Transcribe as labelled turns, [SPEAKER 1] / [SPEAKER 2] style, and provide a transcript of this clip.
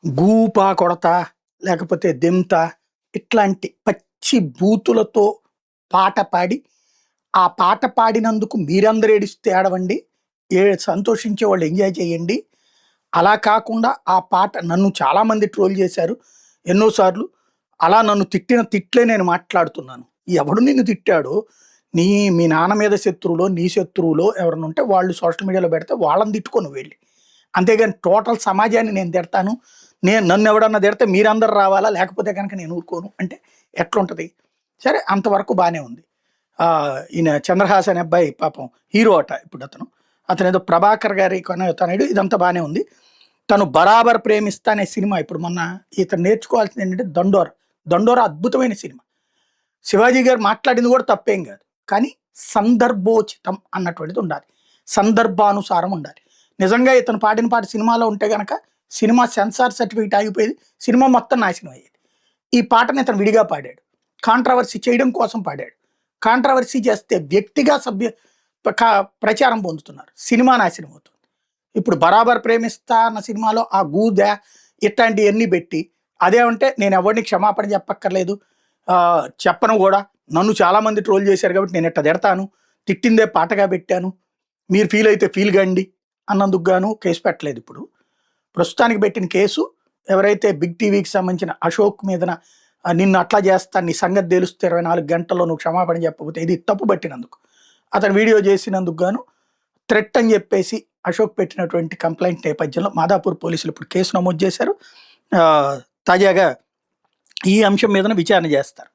[SPEAKER 1] గూపా కొడతా, లేకపోతే దెంతా ఇట్లాంటి పచ్చి బూతులతో పాట పాడి, ఆ పాట పాడినందుకు మీరందరూ ఏడిస్తే ఏడవండి. సంతోషించేవాళ్ళు ఎంజాయ్ చేయండి. అలా కాకుండా ఆ పాట నన్ను చాలామంది ట్రోల్ చేశారు ఎన్నో సార్లు. అలా నన్ను తిట్టిన తిట్లే నేను మాట్లాడుతున్నాను. ఎవడు నిన్ను తిట్టాడో, మీ నాన్న మీద శత్రువులో, నీ శత్రువులో ఎవరైనా ఉంటే వాళ్ళు సోషల్ మీడియాలో పెడితే వాళ్ళని తిట్టుకో నువ్వు వెళ్ళి. అంతేగాని టోటల్ సమాజాన్ని నేను తిడతాను, నన్ను ఎవడన్నా తిడితే మీరందరూ రావాలా, లేకపోతే కనుక నేను ఊరుకోను అంటే ఎట్లుంటది? సరే అంతవరకు బానే ఉంది. ఈయన 'చంద్రహాస్' అనే అబ్బాయి పాపం హీరో అట ఇప్పుడు అతనేదో 'ప్రభాకర్' గారి తనయుడు. ఇదంతా బానే ఉంది. తను 'బరాబర్ ప్రేమిస్తా' అనే సినిమా ఇప్పుడు మొన్న ఇతను నేర్చుకోవాల్సింది ఏంటంటే 'దండోర'. 'దండోర' అద్భుతమైన సినిమా. శివాజీ గారు మాట్లాడింది కూడా తప్పేం కాదు. కానీ సందర్భోచితం అన్నటువంటిది ఉండాలి. సందర్భానుసారం ఉండాలి. నిజంగా ఇతను పాడిన పాట సినిమాలో ఉంటే గనక సినిమా సెన్సార్ సర్టిఫికేట్ ఆగిపోయేది. సినిమా మొత్తం నాశనం అయ్యేది. ఈ పాటని ఇతను విడిగా పాడాడు. కాంట్రవర్సీ చేయడం కోసం పాడాడు. కాంట్రవర్సీ చేస్తే వ్యక్తిగా ప్రచారం పొందుతున్నారు. సినిమా నాశనం అవుతుంది. ఇప్పుడు 'బరాబర్ ప్రేమిస్తా' అన్న సినిమాలో ఆ గూద ఇట్లాంటివన్నీ పెట్టి అదేమంటే నేను ఎవరిని క్షమాపణ చెప్పక్కర్లేదు, చెప్పను కూడా, నన్ను చాలామంది ట్రోల్ చేశారు కాబట్టి నేను ఇట్లా తిడతాను, తిట్టిందే పాటగా పెట్టాను, మీరు ఫీల్ అయితే ఫీల్ కండి అన్నందుకు గాను కేసు పెట్టలేదు. ఇప్పుడు ప్రస్తుతానికి పెట్టిన కేసు ఎవరైతే బిగ్ టీవీకి సంబంధించిన అశోక్ మీదన నిన్ను అట్లా చేస్తా, నీ సంగతి తెలుస్తే 24 గంటల్లో నువ్వు క్షమాపణ చెప్పకపోతే, ఇది తప్పు పట్టినందుకు, అతను వీడియో చేసినందుకు గాను థ్రెట్ అని చెప్పేసి అశోక్ పెట్టినటువంటి కంప్లైంట్ నేపథ్యంలో మాదాపూర్ పోలీసులు ఇప్పుడు కేసు నమోదు చేశారు. తాజాగా ఈ అంశం మీదన విచారణ చేస్తారు.